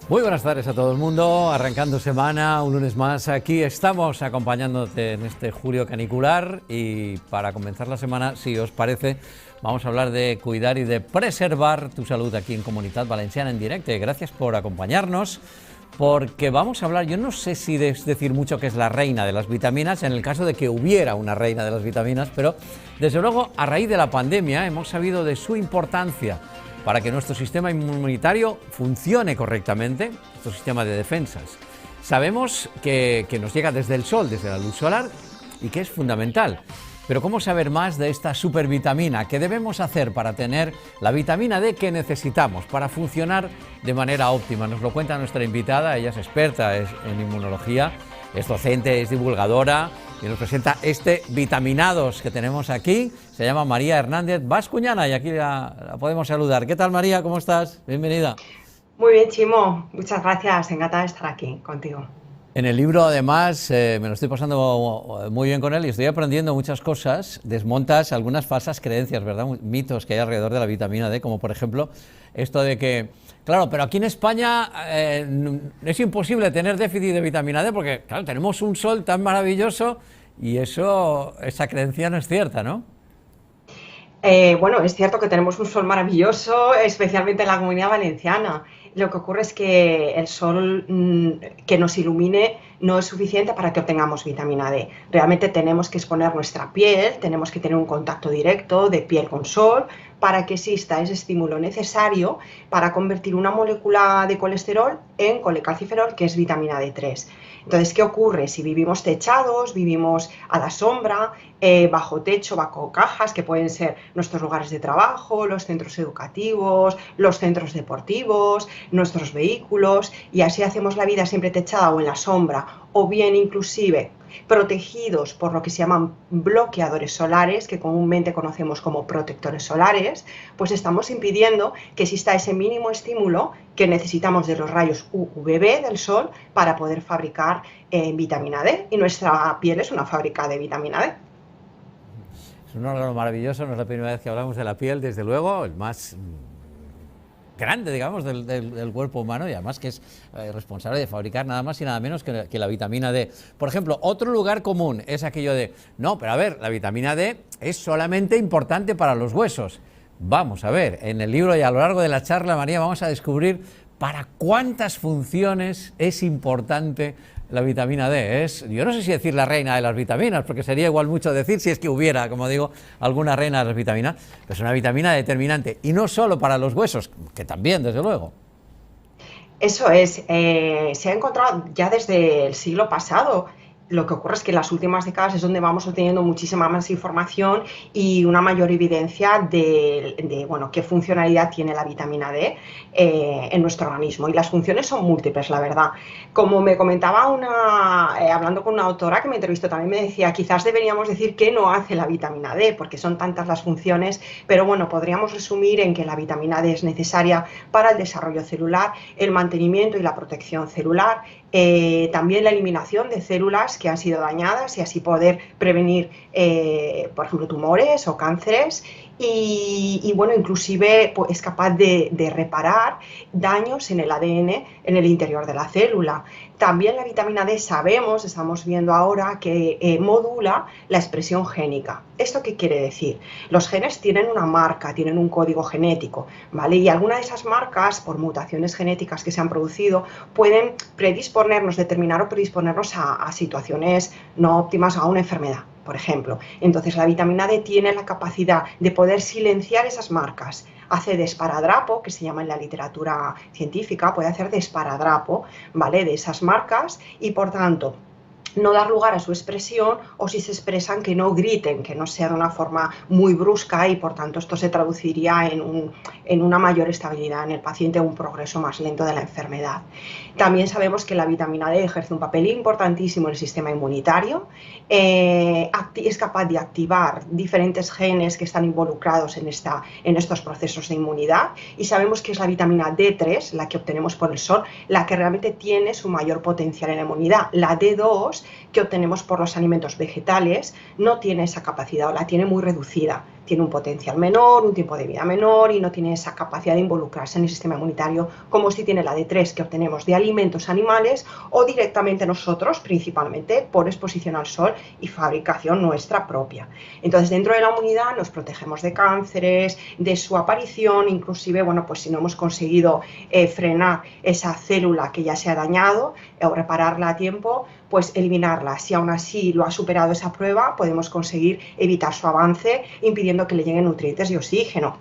Muy buenas tardes a todo el mundo, arrancando semana, un lunes más. Aquí estamos acompañándote en este julio canicular y para comenzar la semana, si os parece, vamos a hablar de cuidar y de preservar tu salud aquí en Comunitat Valenciana en directo. Gracias por acompañarnos, porque vamos a hablar, yo no sé si es decir mucho que es la reina de las vitaminas, en el caso de que hubiera una reina de las vitaminas, pero desde luego a raíz de la pandemia hemos sabido de su importancia para que nuestro sistema inmunitario funcione correctamente, nuestro sistema de defensas. Sabemos que nos llega desde el sol, desde la luz solar, y que es fundamental. Pero ¿cómo saber más de esta supervitamina? ¿Qué debemos hacer para tener la vitamina D que necesitamos para funcionar de manera óptima? Nos lo cuenta nuestra invitada, ella es experta en inmunología, es docente, es divulgadora y nos presenta este Vitaminados que tenemos aquí. Se llama María Hernández Bascuñana y aquí la podemos saludar. ¿Qué tal, María? ¿Cómo estás? Bienvenida. Muy bien, Chimo. Muchas gracias. Encantada de estar aquí contigo. En el libro, además, me lo estoy pasando muy bien con él y estoy aprendiendo muchas cosas. Desmontas algunas falsas creencias, ¿verdad? Mitos que hay alrededor de la vitamina D, como por ejemplo esto de que, claro, pero aquí en España es imposible tener déficit de vitamina D porque, claro, tenemos un sol tan maravilloso y esa creencia no es cierta, ¿no? Bueno, es cierto que tenemos un sol maravilloso, especialmente en la Comunidad Valenciana. Lo que ocurre es que el sol que nos ilumine no es suficiente para que obtengamos vitamina D. Realmente tenemos que exponer nuestra piel, tenemos que tener un contacto directo de piel con sol para que exista ese estímulo necesario para convertir una molécula de colesterol en colecalciferol, que es vitamina D3. Entonces, ¿qué ocurre? Si vivimos techados, vivimos a la sombra, bajo techo, bajo cajas, que pueden ser nuestros lugares de trabajo, los centros educativos, los centros deportivos, nuestros vehículos, y así hacemos la vida siempre techada o en la sombra, o bien inclusive protegidos por lo que se llaman bloqueadores solares, que comúnmente conocemos como protectores solares, pues estamos impidiendo que exista ese mínimo estímulo que necesitamos de los rayos UVB del sol para poder fabricar vitamina D, y nuestra piel es una fábrica de vitamina D. Es un órgano maravilloso, no es la primera vez que hablamos de la piel, desde luego, el más grande, digamos, del cuerpo humano y además que es responsable de fabricar nada más y nada menos que la vitamina D. Por ejemplo, otro lugar común es aquello de, no, pero a ver, la vitamina D es solamente importante para los huesos. Vamos a ver, en el libro y a lo largo de la charla, María, vamos a descubrir para cuántas funciones es importante la vitamina D. Yo no sé si decir la reina de las vitaminas, porque sería igual mucho decir si es que hubiera, como digo, alguna reina de las vitaminas, pero es una vitamina determinante, y no solo para los huesos, que también, desde luego. Eso es, se ha encontrado ya desde el siglo pasado. Lo que ocurre es que en las últimas décadas es donde vamos obteniendo muchísima más información y una mayor evidencia bueno, qué funcionalidad tiene la vitamina D en nuestro organismo. Y las funciones son múltiples, la verdad. Como me comentaba hablando con una autora que me entrevistó, también me decía, quizás deberíamos decir qué no hace la vitamina D, porque son tantas las funciones, pero bueno, podríamos resumir en que la vitamina D es necesaria para el desarrollo celular, el mantenimiento y la protección celular, también la eliminación de células que han sido dañadas y así poder prevenir, por ejemplo, tumores o cánceres. Y bueno, inclusive pues, es capaz de reparar daños en el ADN en el interior de la célula. También la vitamina D estamos viendo ahora que modula la expresión génica. ¿Esto qué quiere decir? Los genes tienen una marca, tienen un código genético, ¿vale? Y alguna de esas marcas, por mutaciones genéticas que se han producido, pueden determinar o predisponernos a situaciones no óptimas o a una enfermedad, por ejemplo. Entonces la vitamina D tiene la capacidad de poder silenciar esas marcas. Hace de esparadrapo, que se llama en la literatura científica, puede hacer de esparadrapo, ¿vale?, de esas marcas, y por tanto no dar lugar a su expresión, o si se expresan que no griten, que no sea de una forma muy brusca, y por tanto esto se traduciría en una mayor estabilidad en el paciente, un progreso más lento de la enfermedad. También sabemos que la vitamina D ejerce un papel importantísimo en el sistema inmunitario, es capaz de activar diferentes genes que están involucrados en estos procesos de inmunidad, y sabemos que es la vitamina D3, la que obtenemos por el sol, la que realmente tiene su mayor potencial en la inmunidad. La D2, que obtenemos por los alimentos vegetales, no tiene esa capacidad o la tiene muy reducida. tiene un potencial menor, un tiempo de vida menor y no tiene esa capacidad de involucrarse en el sistema inmunitario como si tiene la D3 que obtenemos de alimentos animales o directamente nosotros, principalmente por exposición al sol y fabricación nuestra propia. Entonces, dentro de la inmunidad nos protegemos de cánceres, de su aparición, inclusive, bueno, pues si no hemos conseguido frenar esa célula que ya se ha dañado o repararla a tiempo, pues eliminarla. Si aún así lo ha superado esa prueba, podemos conseguir evitar su avance, impidiendo que le lleguen nutrientes y oxígeno.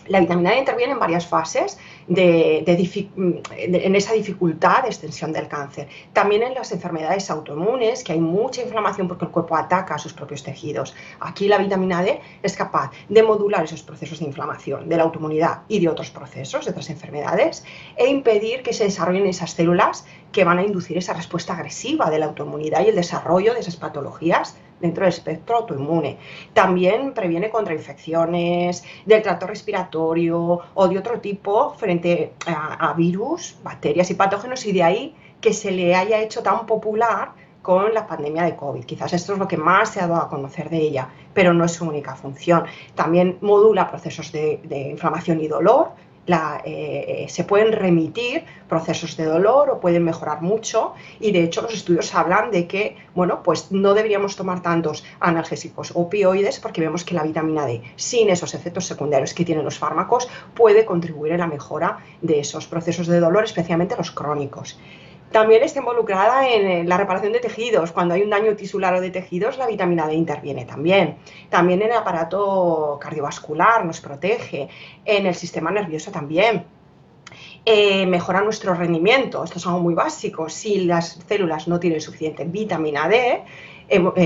La vitamina D interviene en varias fases en esa dificultad de extensión del cáncer. También en las enfermedades autoinmunes, que hay mucha inflamación porque el cuerpo ataca a sus propios tejidos. Aquí la vitamina D es capaz de modular esos procesos de inflamación, de la autoinmunidad y de otros procesos, de otras enfermedades, e impedir que se desarrollen esas células que van a inducir esa respuesta agresiva de la autoinmunidad y el desarrollo de esas patologías dentro del espectro autoinmune. También previene contra infecciones del tracto respiratorio o de otro tipo frente a virus, bacterias y patógenos, y de ahí que se le haya hecho tan popular con la pandemia de COVID. Quizás esto es lo que más se ha dado a conocer de ella, pero no es su única función. También modula procesos de inflamación y dolor. Se pueden remitir procesos de dolor o pueden mejorar mucho, y de hecho los estudios hablan de que, bueno, pues no deberíamos tomar tantos analgésicos opioides porque vemos que la vitamina D, sin esos efectos secundarios que tienen los fármacos, puede contribuir en la mejora de esos procesos de dolor, especialmente los crónicos. También está involucrada en la reparación de tejidos. Cuando hay un daño tisular o de tejidos, la vitamina D interviene también. También en el aparato cardiovascular nos protege, en el sistema nervioso también. Mejora nuestro rendimiento. Esto es algo muy básico. Si las células no tienen suficiente vitamina D,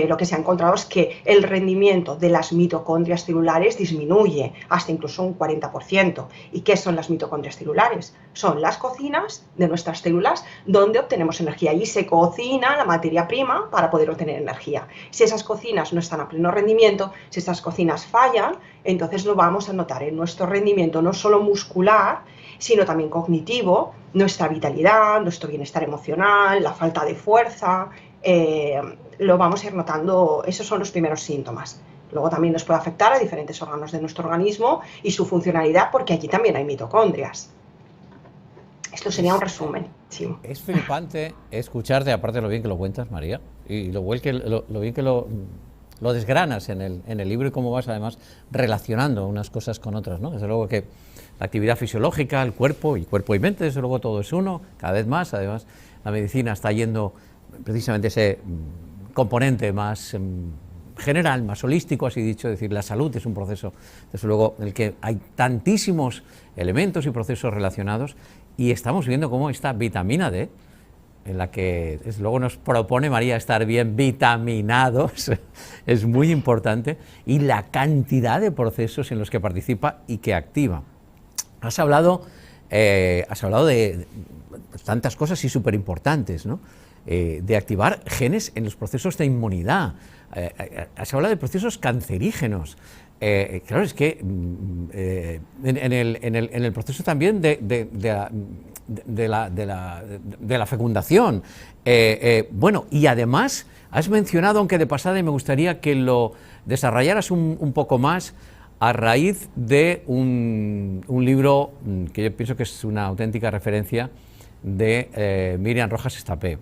lo que se ha encontrado es que el rendimiento de las mitocondrias celulares disminuye hasta incluso un 40%. ¿Y qué son las mitocondrias celulares? Son las cocinas de nuestras células donde obtenemos energía. Allí se cocina la materia prima para poder obtener energía. Si esas cocinas no están a pleno rendimiento, si esas cocinas fallan, entonces lo vamos a notar en nuestro rendimiento, no solo muscular, sino también cognitivo, nuestra vitalidad, nuestro bienestar emocional, la falta de fuerza. Lo vamos a ir notando. Esos son los primeros síntomas. Luego también nos puede afectar a diferentes órganos de nuestro organismo y su funcionalidad, porque allí también hay mitocondrias. Esto sería un resumen. Sí. Es flipante escucharte, aparte de lo bien que lo cuentas, María, y lo bien que lo desgranas en el libro, y cómo vas además relacionando unas cosas con otras, ¿no? Desde luego que la actividad fisiológica, el cuerpo y mente, desde luego todo es uno, cada vez más. Además, la medicina está yendo precisamente ese componente más general, más holístico, así dicho. Es decir, la salud es un proceso, desde luego, en el que hay tantísimos elementos y procesos relacionados, y estamos viendo cómo esta vitamina D, en la que desde luego nos propone María estar bien vitaminados, es muy importante, y la cantidad de procesos en los que participa y que activa. Has hablado de tantas cosas y súper importantes, ¿no? De activar genes en los procesos de inmunidad. Has hablado de procesos cancerígenos. Claro, es que en el proceso también de la fecundación. Bueno, y además has mencionado, aunque de pasada, y me gustaría que lo desarrollaras un poco más, a raíz de un libro que yo pienso que es una auténtica referencia, de Miriam Rojas Estapé,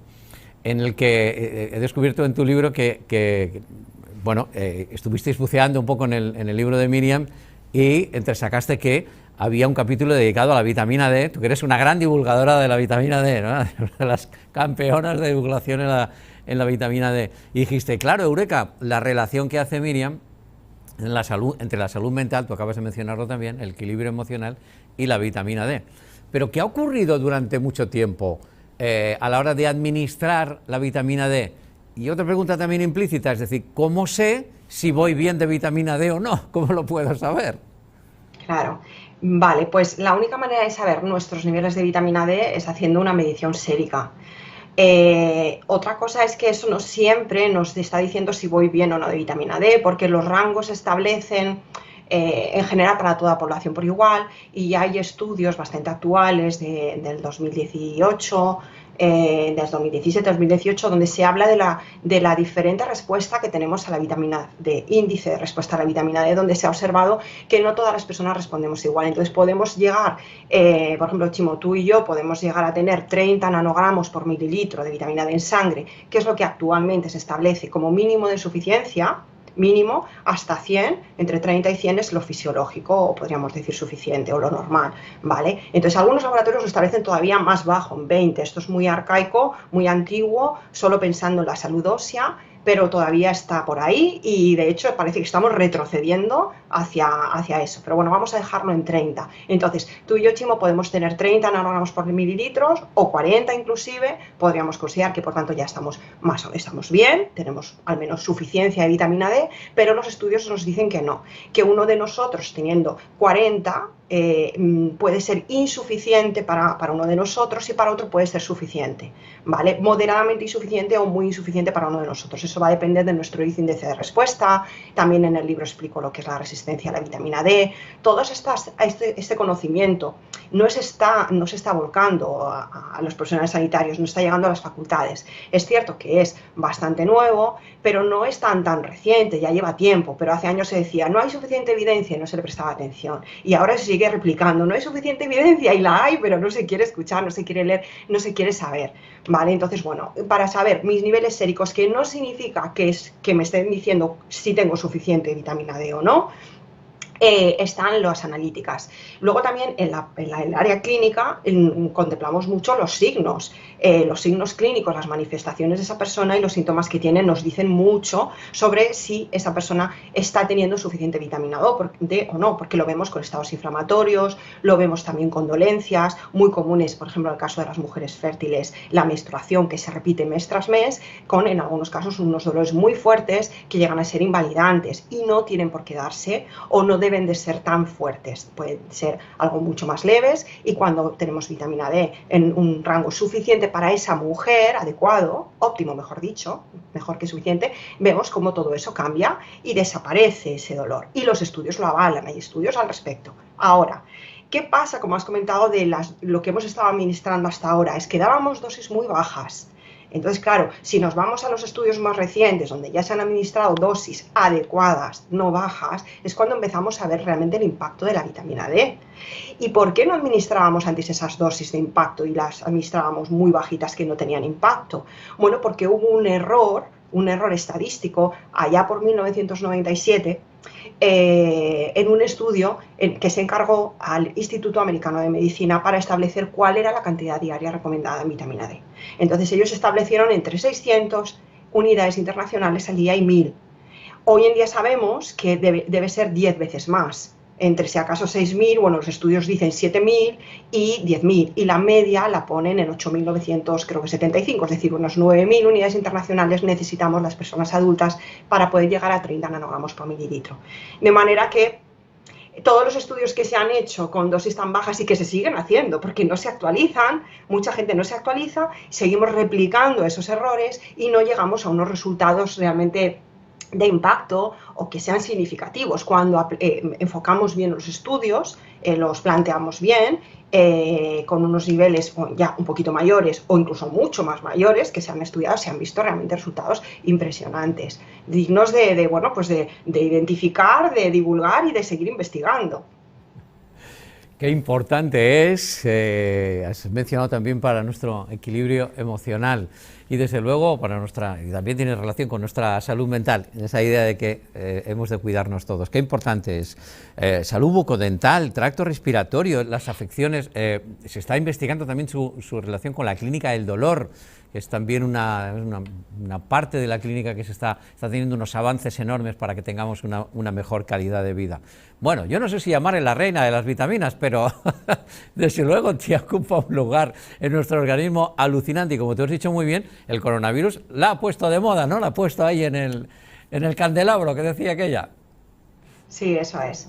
en el que he descubierto en tu libro que estuvisteis buceando un poco en el libro de Miriam, y entresacaste que había un capítulo dedicado a la vitamina D. Tú que eres una gran divulgadora de la vitamina D, ¿no? De las campeonas de divulgación en la vitamina D. Y dijiste, claro, eureka, la relación que hace Miriam en la salud, entre la salud mental, tú acabas de mencionarlo también, el equilibrio emocional, y la vitamina D. Pero ¿qué ha ocurrido durante mucho tiempo a la hora de administrar la vitamina D? Y otra pregunta también implícita, es decir, ¿cómo sé si voy bien de vitamina D o no? ¿Cómo lo puedo saber? Claro. Vale, pues la única manera de saber nuestros niveles de vitamina D es haciendo una medición sérica. Otra cosa es que eso no siempre nos está diciendo si voy bien o no de vitamina D, porque los rangos se establecen en general para toda la población por igual, y hay estudios bastante actuales del 2018 desde 2017-2018, donde se habla de la diferente respuesta que tenemos a la vitamina D, índice de respuesta a la vitamina D, donde se ha observado que no todas las personas respondemos igual. Entonces podemos llegar, por ejemplo, Chimo, tú y yo podemos llegar a tener 30 nanogramos por mililitro de vitamina D en sangre, que es lo que actualmente se establece como mínimo de suficiencia, mínimo, hasta 100, entre 30 y 100 es lo fisiológico, o podríamos decir suficiente, o lo normal, ¿vale? Entonces, algunos laboratorios lo establecen todavía más bajo, en 20. Esto es muy arcaico, muy antiguo, solo pensando en la salud ósea, pero todavía está por ahí y de hecho parece que estamos retrocediendo hacia eso. Pero bueno, vamos a dejarlo en 30. Entonces, tú y yo, Chimo, podemos tener 30 nanogramos por mililitros o 40 inclusive. Podríamos considerar que por tanto ya estamos estamos bien, tenemos al menos suficiencia de vitamina D, pero los estudios nos dicen que no, que uno de nosotros teniendo 40 puede ser insuficiente para uno de nosotros y para otro puede ser suficiente, ¿vale? Moderadamente insuficiente o muy insuficiente para uno de nosotros. Eso va a depender de nuestro índice de respuesta. También en el libro explico lo que es la resistencia a la vitamina D. Todo este conocimiento no se está volcando a los profesionales sanitarios, no está llegando a las facultades. Es cierto que es bastante nuevo, pero no es tan reciente, ya lleva tiempo, pero hace años se decía, no hay suficiente evidencia y no se le prestaba atención. Y ahora se sigue replicando, no hay suficiente evidencia y la hay, pero no se quiere escuchar, no se quiere leer, no se quiere saber, ¿vale? Entonces, bueno, para saber mis niveles séricos, que no significa que me estén diciendo si tengo suficiente vitamina D o no, están las analíticas. Luego también en el área clínica contemplamos mucho los signos clínicos, las manifestaciones de esa persona y los síntomas que tiene nos dicen mucho sobre si esa persona está teniendo suficiente vitamina D o no, porque lo vemos con estados inflamatorios, lo vemos también con dolencias muy comunes, por ejemplo, en el caso de las mujeres fértiles, la menstruación que se repite mes tras mes, con en algunos casos unos dolores muy fuertes que llegan a ser invalidantes y no tienen por qué darse o no deben de ser tan fuertes, pueden ser algo mucho más leves y cuando tenemos vitamina D en un rango suficiente para esa mujer, adecuado, óptimo mejor dicho, mejor que suficiente, vemos cómo todo eso cambia y desaparece ese dolor y los estudios lo avalan, hay estudios al respecto. Ahora, ¿qué pasa, como has comentado, de lo que hemos estado administrando hasta ahora? Es que dábamos dosis muy bajas. Entonces, claro, si nos vamos a los estudios más recientes, donde ya se han administrado dosis adecuadas, no bajas, es cuando empezamos a ver realmente el impacto de la vitamina D. ¿Y por qué no administrábamos antes esas dosis de impacto y las administrábamos muy bajitas que no tenían impacto? Bueno, porque hubo un error estadístico allá por 1997, en un estudio que se encargó al Instituto Americano de Medicina para establecer cuál era la cantidad diaria recomendada de vitamina D. Entonces ellos establecieron entre 600 unidades internacionales al día y 1000. Hoy en día sabemos que debe ser 10 veces más. Entre si acaso 6.000, bueno, los estudios dicen 7.000 y 10.000, y la media la ponen en 8.900, creo que 75, es decir, unos 9.000 unidades internacionales necesitamos las personas adultas para poder llegar a 30 nanogramos por mililitro. De manera que todos los estudios que se han hecho con dosis tan bajas y que se siguen haciendo, porque no se actualizan, mucha gente no se actualiza, seguimos replicando esos errores y no llegamos a unos resultados realmente de impacto o que sean significativos. Cuando enfocamos bien los estudios, los planteamos bien, con unos niveles ya un poquito mayores o incluso mucho más mayores que se han estudiado, se han visto realmente resultados impresionantes, dignos bueno, pues de identificar, de divulgar y de seguir investigando. Qué importante es, has mencionado también para nuestro equilibrio emocional y desde luego y también tiene relación con nuestra salud mental, en esa idea de que hemos de cuidarnos todos. Qué importante es salud bucodental, tracto respiratorio, las afecciones, se está investigando también su relación con la clínica del dolor, que es también una parte de la clínica que está teniendo unos avances enormes para que tengamos una mejor calidad de vida. Bueno, yo no sé si llamarle la reina de las vitaminas, pero desde luego te ocupa un lugar en nuestro organismo alucinante y como te has dicho muy bien, el coronavirus la ha puesto de moda, ¿no? La ha puesto ahí en el candelabro que decía aquella. Sí, eso es.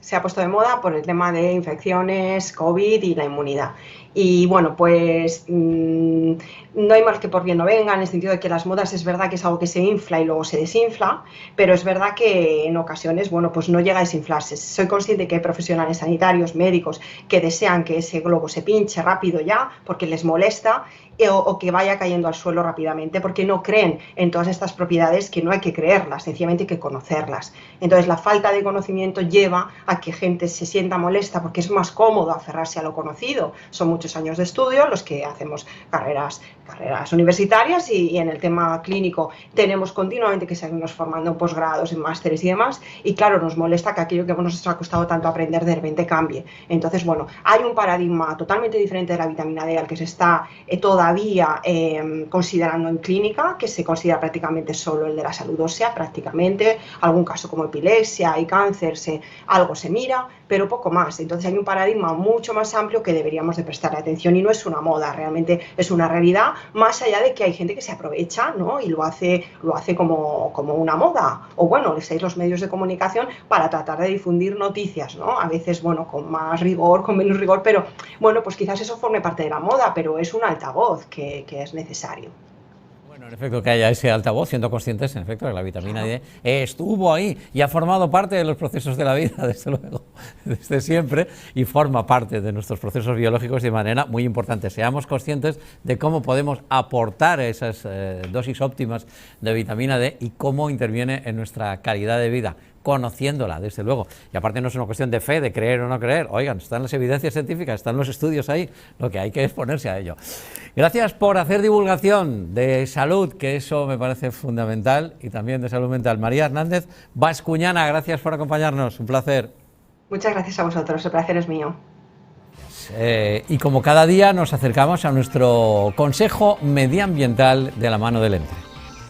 Se ha puesto de moda por el tema de infecciones, COVID y la inmunidad. Y bueno, pues no hay mal que por bien no venga, en el sentido de que las modas es verdad que es algo que se infla y luego se desinfla, pero es verdad que en ocasiones, bueno, pues no llega a desinflarse. Soy consciente que hay profesionales sanitarios, médicos, que desean que ese globo se pinche rápido ya, porque les molesta, o que vaya cayendo al suelo rápidamente, porque no creen en todas estas propiedades, que no hay que creerlas, sencillamente hay que conocerlas. Entonces la falta de conocimiento lleva a que gente se sienta molesta, porque es más cómodo aferrarse a lo conocido. Son muchos años de estudio los que hacemos carreras universitarias, y en el tema clínico tenemos continuamente que seguirnos formando en posgrados, en másteres y demás, y claro, nos molesta que aquello que nos ha costado tanto aprender de repente cambie. Entonces, bueno, hay un paradigma totalmente diferente de la vitamina D al que se está todavía considerando en clínica, que se considera prácticamente solo el de la salud ósea, prácticamente, algún caso como epilepsia y cáncer, algo se mira, pero poco más. Entonces hay un paradigma mucho más amplio que deberíamos de prestar atención, y no es una moda, realmente es una realidad, más allá de que hay gente que se aprovecha, ¿no? Y lo hace como una moda, o bueno, les hay los medios de comunicación para tratar de difundir noticias, ¿no? A veces, bueno, con más rigor, con menos rigor, pero bueno, pues quizás eso forme parte de la moda, pero es un altavoz que es necesario. Bueno, en efecto, que haya ese altavoz, siendo conscientes, en efecto, que la vitamina D estuvo ahí y ha formado parte de los procesos de la vida, desde luego, desde siempre, y forma parte de nuestros procesos biológicos de manera muy importante. Seamos conscientes de cómo podemos aportar esas dosis óptimas de vitamina D y cómo interviene en nuestra calidad de vida, conociéndola, desde luego. Y aparte no es una cuestión de fe, de creer o no creer. Oigan, están las evidencias científicas, están los estudios ahí, lo que hay que es ponerse a ello. Gracias por hacer divulgación de salud, que eso me parece fundamental, y también de salud mental. María Hernández Bascuñana, gracias por acompañarnos, un placer. Muchas gracias a vosotros, el placer es mío. Y como cada día nos acercamos a nuestro consejo medioambiental de la mano del ENTRE.